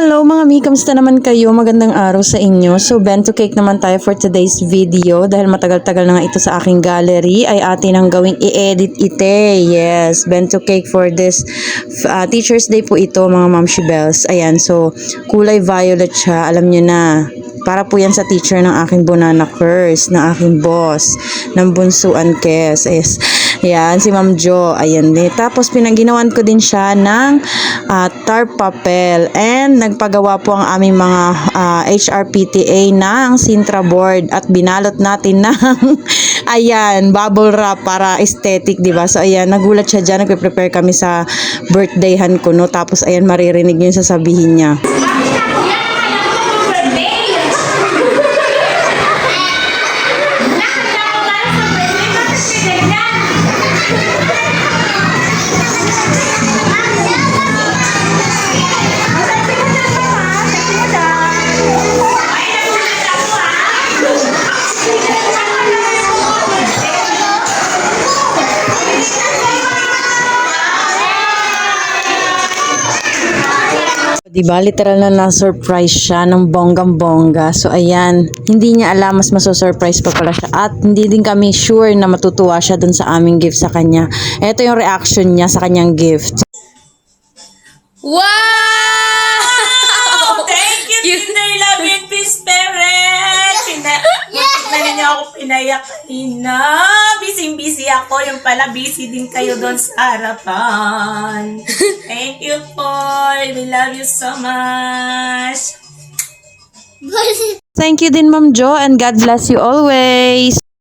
Hello mga mi, kamusta naman kayo? Magandang araw sa inyo. So bento cake naman tayo for today's video. Dahil matagal-tagal na nga ito sa aking gallery, ay atin ang gawing i-edit ite. Yes, bento cake for this Teacher's Day po ito mga Mamshi Bells. Ayan, so kulay violet siya, alam nyo na. Para po yan sa teacher ng aking Bonana Curse, ng aking boss, ng Bunsuan Kes. Yes. Yan, si Ma'am Jo. Ayan din. Tapos pinaginawan ko din siya ng tarp papel. And nagpagawa po ang aming mga HRPTA ng Sintra board. At binalot natin ng ayan, bubble wrap para aesthetic, di ba? So ayan, nagulat siya dyan. Nagpe-prepare kami sa birthdayhan ko, no? Tapos ayan, maririnig niyo yung sasabihin niya. Diba, literal na na-surprise siya ng bonggang-bongga. So, ayan, hindi niya alam, mas maso-surprise pa pala siya. At hindi din kami sure na matutuwa siya dun sa aming gift sa kanya. Ito yung reaction niya sa kanyang gift. Wow! Thank you, Kinder Love and Peace Parent! Hindi niyo ako pinayak kanina. Busy ako. Yung pala, busy din kayo doon sa harapan. Thank you po. We love you so much. Thank you din, Ma'am Jo, and God bless you always.